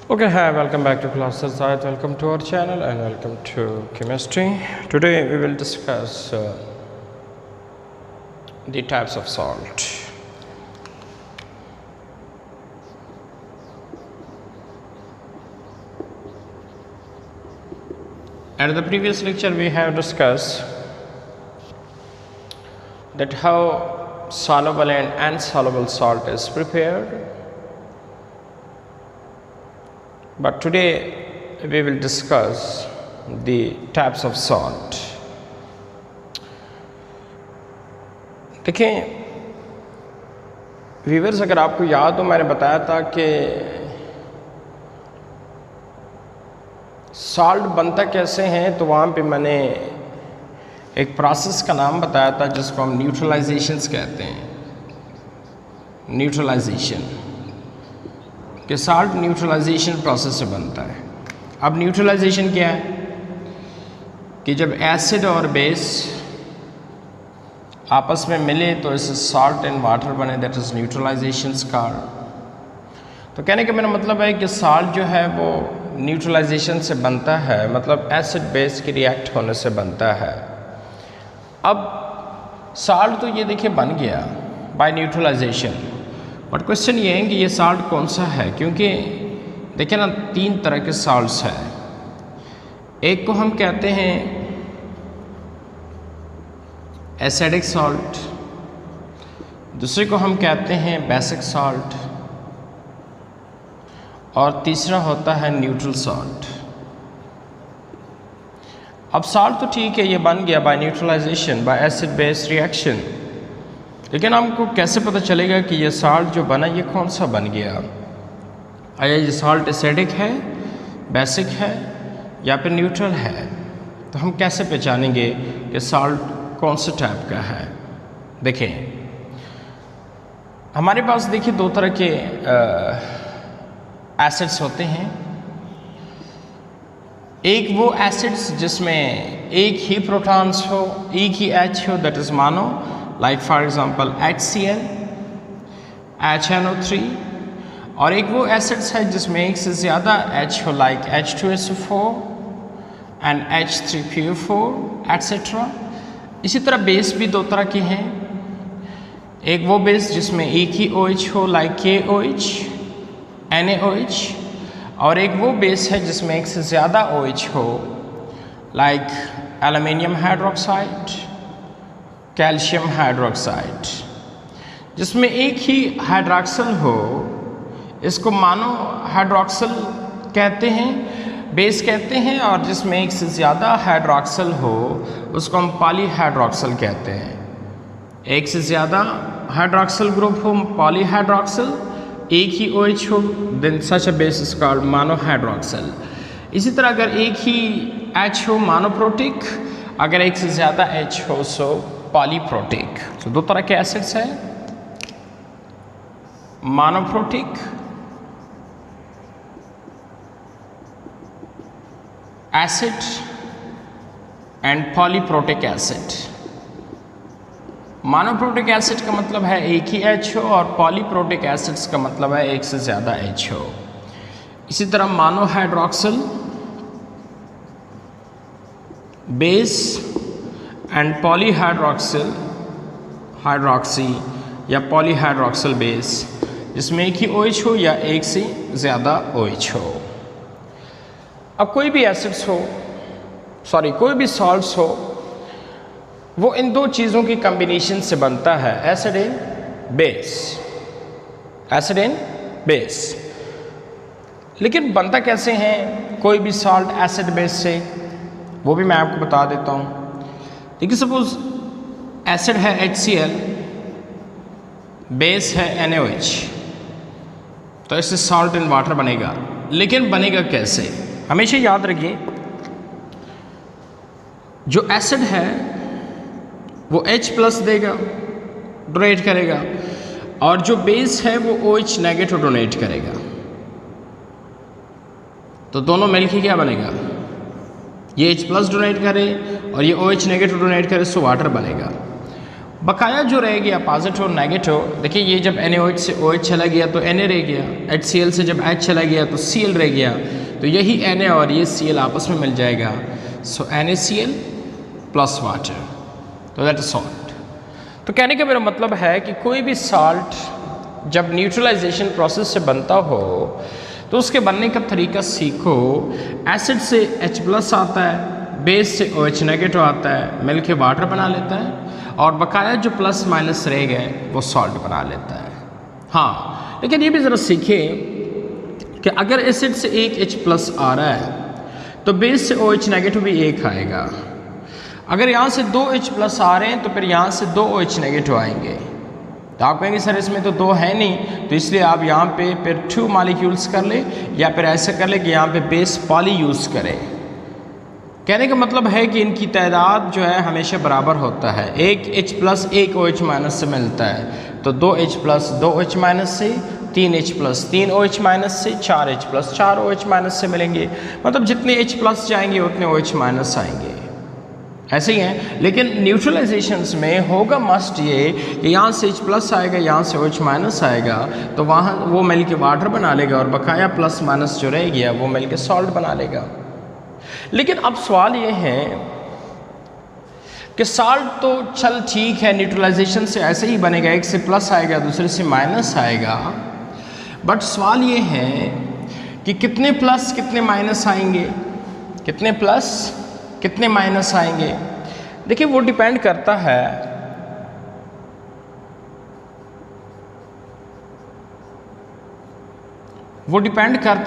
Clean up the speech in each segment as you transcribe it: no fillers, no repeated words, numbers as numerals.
Okay, hi, welcome back to Cluster Site. Welcome to our channel and welcome to chemistry. Today we will discuss the types of salt. At the previous lecture we have discussed that how soluble and insoluble salt is prepared. But today we will discuss the types of salt. देखिए viewers, अगर आपको याद हो मैंने बताया था कि salt बनता कैसे हैं, तो वहाँ पे मैंने एक प्रोसेस का नाम बताया था जिसको हम न्यूट्रलाइजेशंस कहते हैं। न्यूट्रलाइजेशन कि सॉल्ट न्यूट्रलाइजेशन प्रोसेस से बनता है। अब न्यूट्रलाइजेशन क्या है कि जब एसिड और बेस आपस में मिले तो इससे सॉल्ट एंड वाटर बने, दैट इज़ न्यूट्रलाइजेशन स्कार। तो कहने का मेरा मतलब है कि सॉल्ट जो है वो न्यूट्रलाइजेशन से बनता है, मतलब एसिड बेस के रिएक्ट होने से बनता है। अब सॉल्ट तो ये देखिए बन गया बाय न्यूट्रलाइजेशन, बट क्वेश्चन ये है कि ये सॉल्ट कौन सा है, क्योंकि देखिए ना तीन तरह के सॉल्ट्स हैं। एक को हम कहते हैं एसिडिक सॉल्ट, दूसरे को हम कहते हैं बेसिक सॉल्ट, और तीसरा होता है न्यूट्रल सॉल्ट। अब सॉल्ट तो ठीक है, ये बन गया by neutralization, by acid base reaction, लेकिन हमको कैसे पता चलेगा कि ये सॉल्ट जो बना ये कौन सा बन गया? आया ये सॉल्ट एसिडिक है, बेसिक है या फिर न्यूट्रल है? तो हम कैसे पहचानेंगे कि सॉल्ट कौन से टाइप का है? देखें हमारे पास देखिए दो तरह के एसिड्स होते हैं। एक वो एसिड्स जिसमें एक ही प्रोटॉन्स हो, एक ही H हो, that is mono, like for example HCl, HNO3, और एक वो एसिड्स है जिसमें एक से ज़्यादा H हो, like H2SO4 and H3PO4 etcetera. इसी तरह बेस भी दो तरह के हैं। एक वो बेस जिसमें एक ही OH हो, लाइक KOH, NaOH, और एक वो बेस है जिसमें एक से ज़्यादा OH हो, like aluminium hydroxide, calcium hydroxide. जिसमें एक ही हाइड्रॉक्सिल हो, इसको मोनो हाइड्रॉक्सिल कहते हैं, बेस कहते हैं, और जिसमें एक से ज़्यादा हाइड्रॉक्सिल हो उसको हम पॉलीहाइड्रॉक्सिल कहते हैं। एक से ज़्यादा हाइड्रॉक्सिल ग्रुप हो, पॉलीहाइड्रॉक्सिल, एक ही OH हो, then such a base is called monohydroxyl. इसी तरह अगर एक ही H हो, मोनोप्रोटिक, अगर एक से ज़्यादा H हो सो पॉलीप्रोटिक। तो दो तरह के एसिड्स हैं, monoprotic acid and polyprotic acid. Monoprotic acid का मतलब है एक ही H हो, और पॉलीप्रोटिक एसिड्स का मतलब है एक से ज़्यादा H हो। इसी तरह मोनोहाइड्रॉक्सिल बेस एंड पॉलीहाइड्रॉक्सिल, हाइड्रॉक्सी या पॉलीहाइड्रॉक्सिल बेस, जिसमें एक ही OH हो या एक से ज़्यादा OH हो। अब कोई भी एसिड्स हो, सॉरी कोई भी सॉल्ट्स हो, वो इन दो चीज़ों की कॉम्बिनेशन से बनता है, acid and base, acid and base. लेकिन बनता कैसे हैं कोई भी सॉल्ट एसिड बेस से, वो भी मैं आपको बता देता हूँ। देखिए सपोज एसिड है HCl, बेस है NaOH, तो इससे सॉल्ट एंड वाटर बनेगा। लेकिन बनेगा कैसे? हमेशा याद रखिए जो एसिड है वो H+ देगा, डोनेट करेगा, और जो बेस है वो OH नेगेटिव डोनेट करेगा। तो दोनों मिलके क्या बनेगा? ये H+ डोनेट करे और ये OH नेगेटिव डोनेट करे, सो वाटर बनेगा। बकाया जो रह गया पॉजिटिव और नेगेटिव, देखिए ये जब NaOH से OH चला गया तो Na रह गया, HCl से जब H चला गया तो Cl रह गया, तो यही Na और ये Cl आपस में मिल जाएगा, सो NaCl प्लस वाटर, तो दैट इज सॉल्ट। तो कहने का मेरा मतलब है कि कोई भी सॉल्ट जब न्यूट्रलाइजेशन प्रोसेस से बनता हो तो उसके बनने का तरीका सीखो। एसिड से H+ आता है, बेस से OH नेगेटिव आता है, मिल के वाटर बना लेता है, और बकाया जो प्लस माइनस रह गए वो सॉल्ट बना लेता है। हाँ, लेकिन ये भी ज़रा सीखें कि अगर एसिड से एक H+ आ रहा है तो बेस से OH नेगेटिव भी एक आएगा। अगर यहाँ से 2 H+ आ रहे हैं तो फिर यहाँ से 2 OH नेगेटिव आएंगे। तो आप कहेंगे सर इसमें तो 2 है नहीं, तो इसलिए आप यहाँ पे फिर 2 मॉलिक्यूल्स कर ले, या फिर ऐसे कर ले कि यहाँ पे बेस पॉली यूज़ करें। कहने का मतलब है कि इनकी तादाद जो है हमेशा बराबर होता है। एक H+ एक OH- से मिलता है, तो 2 H+ 2 OH- से, 3 H+ 3 OH- से, 4 H+ 4 OH- से मिलेंगे। मतलब जितने H+ जाएंगे उतने OH- आएंगे। ऐसे ही हैं, लेकिन न्यूट्रलाइजेशंस में होगा मस्ट ये कि यहाँ से H+ आएगा, यहाँ से OH- आएगा, तो वहाँ वो मिल के वाटर बना लेगा, और बकाया प्लस माइनस जो रह गया वो मिल के सॉल्ट बना लेगा। लेकिन अब सवाल ये है कि सॉल्ट तो चल ठीक है, न्यूट्रलाइजेशन से ऐसे ही बनेगा, एक से प्लस आएगा दूसरे से माइनस आएगा, बट सवाल ये है कि कितने प्लस कितने माइनस आएंगे, कितने प्लस कितने माइनस आएंगे। देखिए वो डिपेंड करता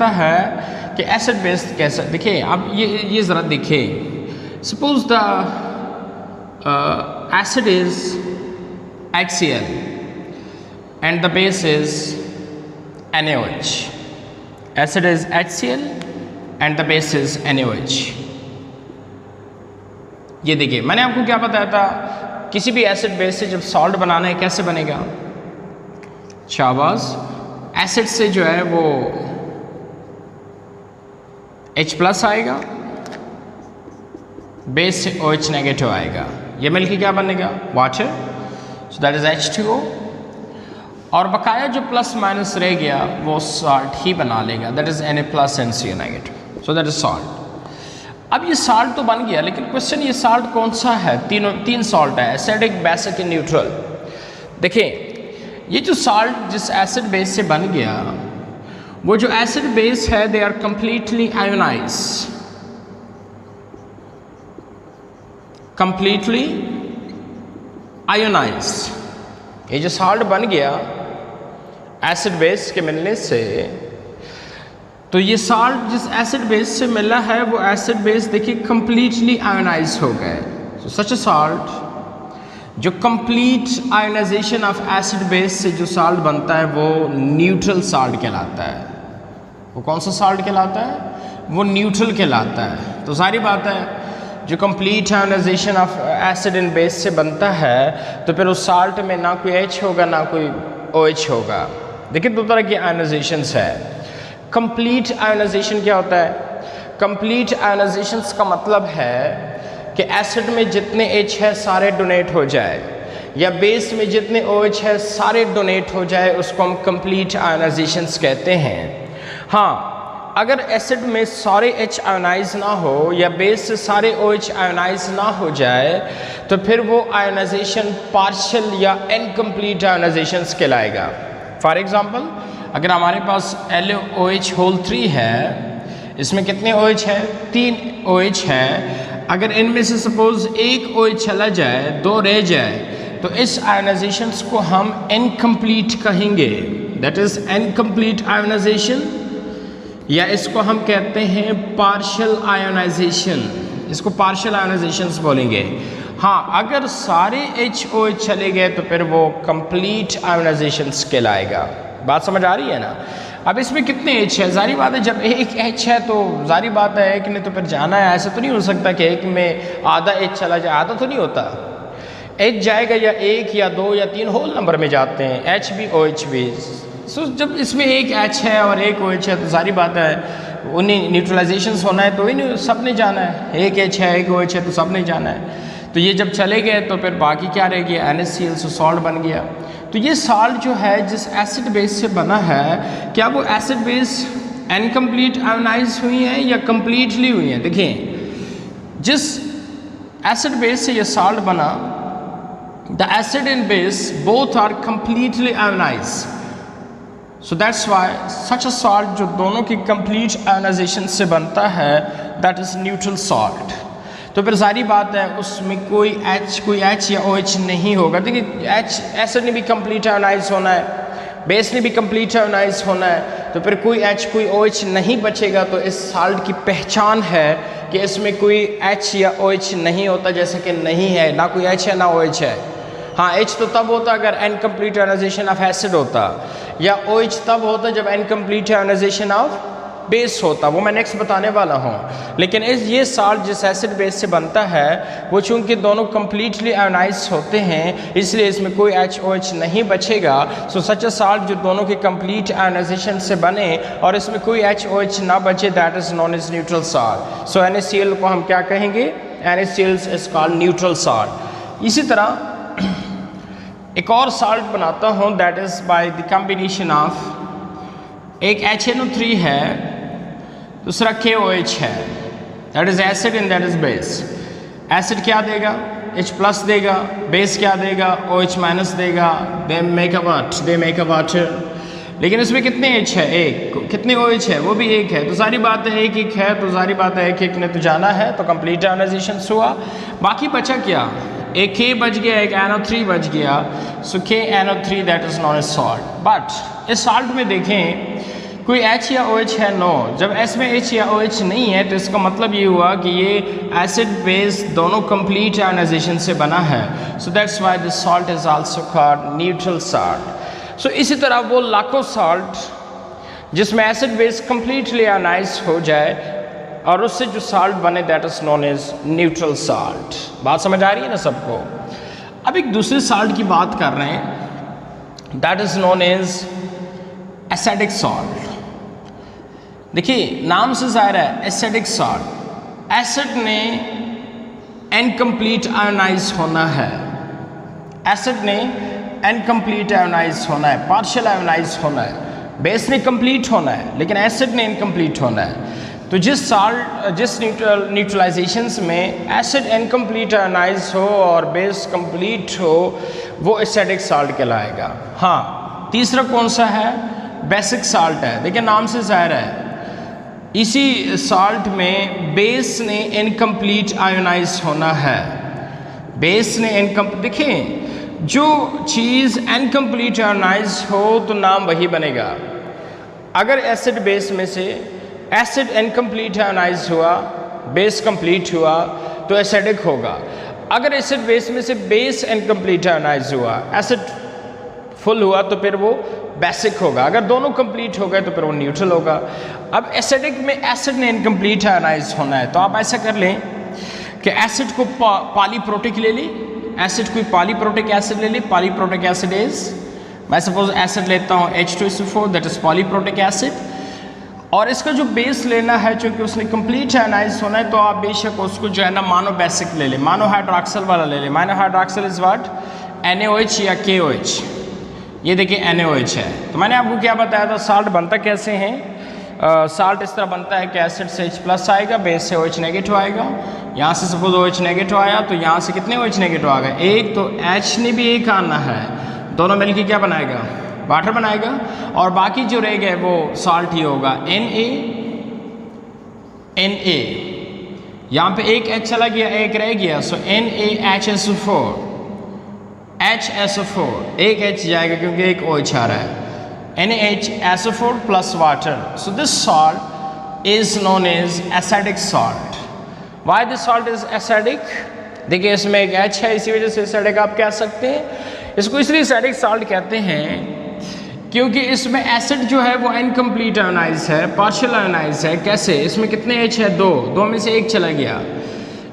है कि एसिड बेस कैसा। देखिए अब ये ज़रा देखिए, suppose the acid is HCl and the base is NaOH। Acid is HCl and the base is NaOH। ये देखिए मैंने आपको क्या बताया था, किसी भी एसिड बेस से जब सॉल्ट बनाना है कैसे बनेगा, शाबाश, एसिड से जो है वो H+ आएगा, बेस से OH नेगेटिव आएगा, ये मिलके क्या बनेगा, water, so that is H2O, और बकाया जो प्लस माइनस रह गया वो सॉल्ट ही बना लेगा, that is Na+ NCO negative, so that is salt. अब ये सॉल्ट तो बन गया, लेकिन क्वेश्चन ये सॉल्ट कौन सा है, तीन सॉल्ट है, एसिडिक, बेसिक एंड न्यूट्रल। देखिए ये जो सॉल्ट जिस एसिड बेस से बन गया, वो जो एसिड बेस है they are completely ionized, completely ionized. ये जो सॉल्ट बन गया एसिड बेस के मिलने से, तो ये सॉल्ट जिस एसिड बेस से मिला है वो एसिड बेस देखिए कंप्लीटली आयोनाइज हो गए। सो सच अ सॉल्ट, जो complete ionization of acid base से जो सॉल्ट बनता है वो न्यूट्रल सॉल्ट कहलाता है। वो कौन सा सॉल्ट कहलाता है, वो न्यूट्रल कहलाता है। तो सारी बात है, जो complete ionization of acid in base से बनता है तो फिर उस सॉल्ट में ना कोई H होगा ना कोई OH होगा। देखिए दो तरह की आयोनाइजेशंस है। कंप्लीट आयोनाइजेशन क्या होता है, कंप्लीट आयोनाइजेशन का मतलब है कि एसिड में जितने H है सारे डोनेट हो जाए, या बेस में जितने OH है सारे डोनेट हो जाए, उसको हम कंप्लीट आयोनाइजेशन कहते हैं। हाँ, अगर एसिड में सारे H आयोनाइज ना हो या बेस से सारे OH आयोनाइज ना हो जाए तो फिर वो आयोनाइजेशन पार्शियल या इनकम्प्लीट आयोनाइजेशन कहलाएगा। फॉर एग्जांपल, अगर हमारे पास LOH होल 3 है, इसमें कितने OH है, 3 OH है। अगर इनमें से सपोज एक OH चला जाए, 2 रह जाए, तो इस आयोनाइजेशन को हम इनकम्प्लीट कहेंगे, दैट इज इनकम्प्लीट आयोनाइजेशन, या इसको हम कहते हैं पार्शियल आयोनाइजेशन, इसको पार्शियल आयोनाइजेशन बोलेंगे। हाँ, अगर सारे HOH चले गए तो फिर वो कंप्लीट आयोनाइजेशन कहलाएगा। बात समझ आ रही है ना। अब इसमें कितने H है, जारी बात है जब एक H है तो जारी बात है एक ने तो फिर जाना है। ऐसा तो नहीं हो सकता कि एक में आधा H चला जाए, आधा तो नहीं होता। H जाएगा या 1 या 2 या 3 होल नंबर में जाते हैं, H भी OH भी। सो जब इसमें एक H है और एक OH है तो सारी बात है उन्हें न्यूट्रलाइजेशन होना है तो इन सब ने जाना है। एक H है एक OH है तो सब ने जाना है। तो ये जब चले गए तो फिर बाकी क्या रह गया, NaCl, सो सॉल्ट बन गया। तो ये सॉल्ट जो है जिस एसिड बेस से बना है, क्या वो एसिड बेस इनकम्प्लीट आयोनाइज हुई है या कम्प्लीटली हुई है? देखिए जिस एसिड बेस से ये सॉल्ट बना, the acid and base both are completely ionize, so that's why such a salt जो दोनों की कंप्लीट आयोनाइजेशन से बनता है, दैट इज न्यूट्रल सॉल्ट। तो फिर सारी बात है उसमें कोई H या OH नहीं होगा। देखिए एसिड ने भी कंप्लीट आयोनाइज होना है, बेस ने भी कंप्लीट आयोनाइज होना है, तो फिर कोई H कोई OH नहीं बचेगा। तो इस सॉल्ट की पहचान है कि इसमें कोई H या OH नहीं होता, जैसे कि नहीं है, ना कोई H है ना OH है। हाँ, H तो तब होता अगर इनकम्प्लीट आयोनाइजेशन ऑफ एसिड होता, या OH तब होता जब इनकम्प्लीट आयोनाइजेशन ऑफ बेस होता, वो मैं नेक्स्ट बताने वाला हूँ। लेकिन ये सॉल्ट जिस एसिड बेस से बनता है वो चूंकि दोनों कम्प्लीटली आयोनाइज होते हैं, इसलिए इसमें कोई HOH नहीं बचेगा। सो सच अ सॉल्ट जो दोनों की कंप्लीट आयोनाइजेशन से बने और इसमें कोई HOH ना बचे, that is known as neutral salt. So NaCl को हम क्या कहेंगे? NaCl is called neutral salt. इसी तरह एक और सॉल्ट बनाता हूँ, that is by the combination of एक HNO3 है, दूसरा KOH है, that is acid and that is base. Acid क्या देगा? H+ देगा, बेस क्या देगा? OH- देगा। They make a water. लेकिन इसमें कितने H है? एक। कितने OH है? वो भी एक है। तो सारी बात है एक है, तो सारी बात है एक ने तो जाना है, तो कंप्लीट आयोनाइजेशन हुआ। बाकी बचा क्या? एक K बच गया, एक NO3 बच गया। So KNO3 that is known as salt. But इस सॉल्ट में देखें कोई H या OH है? नो। जब S में H या OH नहीं है तो इसका मतलब ये हुआ कि ये एसिड बेस दोनों कंप्लीट आयोनाइजेशन से बना है। So that's why this salt is also called neutral salt. So इसी तरह वो लाखों सॉल्ट जिसमें एसिड बेस कंप्लीटली आयोनाइज हो जाए और उससे जो सॉल्ट बने, that is known as neutral salt. बात समझ आ रही है ना सबको? अब एक दूसरे सॉल्ट की बात कर रहे हैं, that is known as acidic salt. देखिए नाम से जाहिर है एसिडिक सॉल्ट, एसिड ने इनकम्प्लीट आयोनाइज होना है, एसिड ने इनकम्प्लीट आयोनाइज होना है, पार्शियल आयोनाइज होना है। बेस ने कंप्लीट होना है लेकिन एसिड ने इनकम्प्लीट होना है। तो जिस न्यूट्रलाइजेशंस में एसिड इनकम्प्लीट आयोनाइज हो और बेस कंप्लीट हो, वो एसिडिक सॉल्ट कहलाएगा। हाँ, तीसरा कौन सा है? बेसिक सॉल्ट है। देखिए नाम से जाहिर है इसी सॉल्ट में बेस ने इनकम्प्लीट आयोनाइज होना है, बेस ने देखिए जो चीज़ इनकम्प्लीट आयोनाइज हो तो नाम वही बनेगा। अगर एसिड बेस में से एसिड इनकम्प्लीट आयोनाइज हुआ, बेस कंप्लीट हुआ तो एसिडिक होगा। अगर एसिड बेस में से बेस इनकम्प्लीट आयोनाइज हुआ, एसिड फुल हुआ तो फिर वो बेसिक होगा। अगर दोनों कंप्लीट हो गए तो फिर वो न्यूट्रल होगा। अब एसिडिक में एसिड ने इनकम्प्लीट आयोनाइज होना है, तो आप ऐसा कर लें कि एसिड को पॉलीप्रोटिक ले ली, एसिड कोई पॉलीप्रोटिक एसिड ले ली। पॉलीप्रोटिक एसिड इज, मैं सपोज एसिड लेता हूँ H2SO4, that is polyprotic acid, और इसका जो बेस लेना है चूँकि उसने कंप्लीट आयोनाइज होना है, तो आप बेशक उसको जो है ना मानो बेसिक ले लें, मानो हाइड्रोक्सल वाला ले लें। मानो हाइड्रोक्सल इज व्हाट? NaOH या KOH। ये देखिए NaOH है। तो मैंने आपको क्या बताया था सॉल्ट बनता कैसे हैं? सॉल्ट इस तरह बनता है कि एसिड से H+ आएगा, बेस से OH नेगेटिव आएगा। यहाँ से सपोज OH नेगेटिव आया तो यहाँ से कितने OH नेगेटिव आ गए? एक। तो H ने भी एक आना है, दोनों मिलकर क्या बनाएगा? वाटर बनाएगा। और बाकी जो रह गए वो सॉल्ट ही होगा, Na। यहाँ पे एक H चला गया, एक रह गया, सो NaHSO4, HSO4, एक H जाएगा क्योंकि एक OH आ रहा है, NaHSO4 plus water. So this salt is known as acidic salt. Why this salt is acidic? देखिए इसमें एक H है, इसी वजह से एसिडिक आप कह सकते हैं। इसको इसलिए एसिडिक सॉल्ट कहते हैं क्योंकि इसमें एसिड जो है वो इनकम्प्लीट आयोनाइज है, पार्शियल आयोनाइज है। कैसे? इसमें कितने H है? दो में से एक चला गया,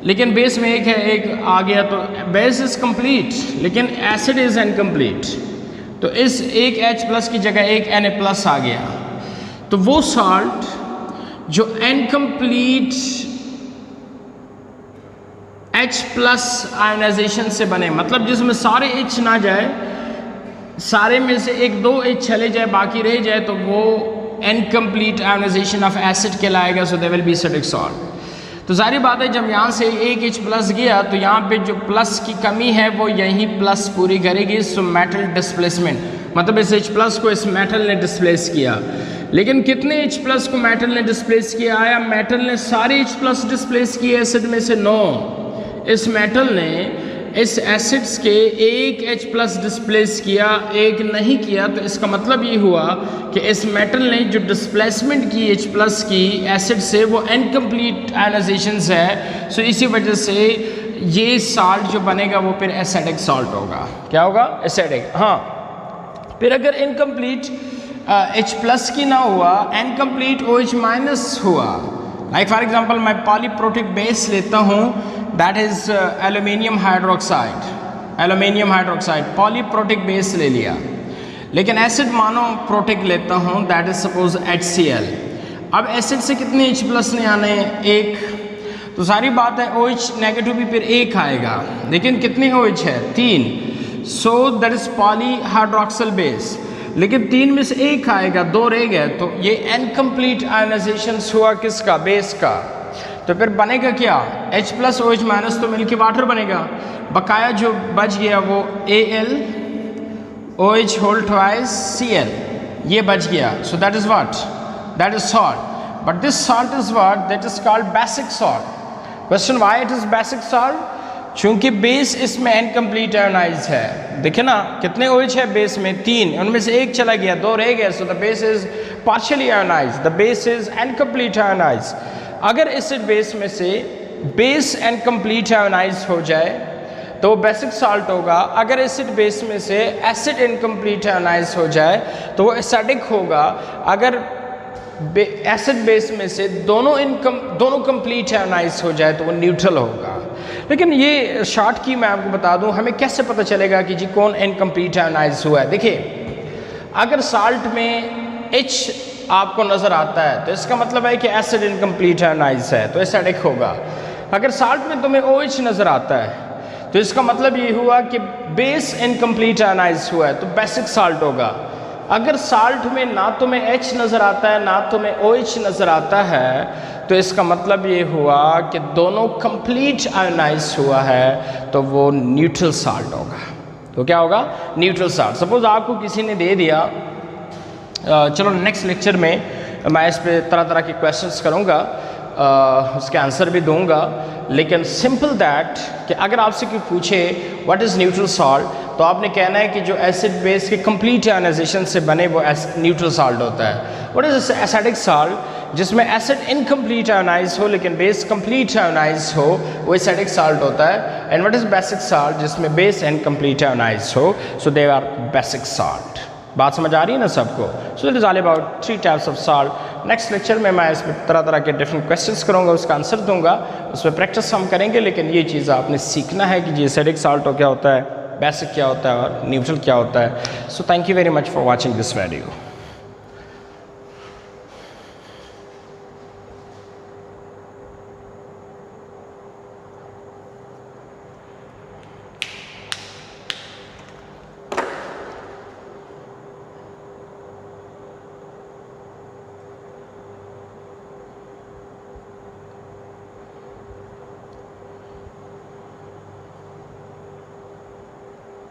लेकिन बेस में एक है, एक आ गया, तो बेस इज कंप्लीट लेकिन एसिड इज इनकम्प्लीट। तो इस एक H+ की जगह एक Na+ आ गया। तो वो सॉल्ट जो इनकम्प्लीट H प्लस आयोनाइजेशन से बने, मतलब जिसमें सारे H ना जाए, सारे में से एक दो H चले जाए बाकी रह जाए तो वो इनकम्प्लीट आयोनाइजेशन ऑफ एसिड कहलाएगा। So they will be acidic salt. तो सारी बात है, जब यहाँ से एक H प्लस गया तो यहाँ पे जो प्लस की कमी है वो यही प्लस पूरी करेगी। सो मेटल डिस्प्लेसमेंट, मतलब इस H प्लस को इस मेटल ने डिस्प्लेस किया। लेकिन कितने H प्लस को मेटल ने डिस्प्लेस किया? आया मेटल ने सारे H प्लस डिस्प्लेस किए एसिड में से? नो, इस मेटल ने इस एसिड्स के एक H प्लस डिस्प्लेस किया, एक नहीं किया। तो इसका मतलब ये हुआ कि इस मेटल ने जो डिस्प्लेसमेंट की H प्लस की एसिड से वो इनकम्प्लीट आयोनाइजेशन है। सो इसी वजह से ये साल्ट जो बनेगा वो फिर एसिडिक सॉल्ट होगा। क्या होगा? एसिडिक। हाँ, फिर अगर इनकम्प्लीट H प्लस की ना हुआ, इनकम्प्लीट OH माइनस हुआ, लाइक फॉर एग्जाम्पल मैं पॉलीप्रोटिक बेस लेता हूँ, that is aluminium hydroxide, aluminium hydroxide polyprotic base ले लिया, लेकिन एसिड मोनोप्रोटिक लेता हूँ, दैट इज सपोज HCl। अब एसिड से कितने H प्लस ने आने हैं? एक। तो सारी बात है OH नेगेटिव भी फिर एक आएगा, लेकिन कितने OH है? 3। सो that is poly hydroxyl base, लेकिन 3 में से एक आएगा, 2 रह गए। तो ये इनकम्प्लीट आयोनाइजेशन हुआ किसका? बेस का। तो फिर बनेगा क्या? H प्लस OH माइनस तो मिलके वाटर बनेगा, बकाया जो बच गया वो Al OH whole twice Cl, ये बच गया। So that is what? That is salt. But this salt is what? That is called basic salt. Question why it is basic salt? चूंकि बेस इसमें इनकम्प्लीट आयोनाइज है। देखिए ना, कितने OH है बेस में? 3, उनमें से एक चला गया, 2 रह गए। So the base is partially ionize, the base is incomplete ionize. अगर एसिड बेस में से बेस इनकम्प्लीट आयोनाइज हो जाए तो वो बेसिक सॉल्ट होगा। अगर एसिड बेस में से एसिड इनकम्प्लीट आयोनाइज हो जाए तो वो एसिडिक होगा। अगर एसिड बेस में से दोनों कंप्लीट आयोनाइज हो जाए तो वो न्यूट्रल होगा। लेकिन ये शॉर्ट की मैं आपको बता दूं, हमें कैसे पता चलेगा कि जी कौन इनकम्प्लीट आयोनाइज हुआ है? देखिए, अगर साल्ट में H आपको नज़र आता है तो इसका मतलब है कि एसिड इनकम्प्लीट आयोनाइज है, तो एसिडिक होगा। अगर साल्ट में तुम्हें OH नज़र आता है तो इसका मतलब ये हुआ कि बेस इनकम्प्लीट आयोनाइज हुआ है, तो बेसिक साल्ट होगा। अगर साल्ट में ना तुम्हें H नज़र आता है ना तुम्हें OH नज़र आता है तो इसका मतलब ये हुआ कि दोनों कंप्लीट आयोनाइज हुआ है, तो वो न्यूट्रल साल्ट होगा। तो क्या होगा? Neutral salt. सपोज आपको किसी ने दे दिया, चलो नेक्स्ट लेक्चर में मैं इस पे तरह तरह के क्वेश्चंस करूँगा, उसके आंसर भी दूंगा। लेकिन सिंपल दैट कि अगर आपसे कोई पूछे व्हाट इज़ न्यूट्रल सॉल्ट, तो आपने कहना है कि जो एसिड बेस के कंप्लीट आयोनाइजेशन से बने वो न्यूट्रल सॉल्ट होता है। What is acidic salt? जिसमें एसिड इनकम्प्लीट आयोनाइज हो लेकिन बेस कंप्लीट आयोनाइज हो, वो एसिडिक सॉल्ट होता है। And what is basic salt? जिसमें बेस इनकम्प्लीट आयोनाइज हो, सो दे आर बेसिक सॉल्ट। बात समझ आ रही है ना सबको? So it is all about 3 types of salt. Next lecture में मैं इसमें तरह तरह के डिफरेंट क्वेश्चंस करूँगा, उसका आंसर दूंगा, उस पर प्रैक्टिस हम करेंगे। लेकिन ये चीज़ आपने सीखना है कि जी एसिडिक सॉल्ट क्या होता है, बेसिक क्या होता है और न्यूट्रल क्या होता है। So thank you very much for watching this video.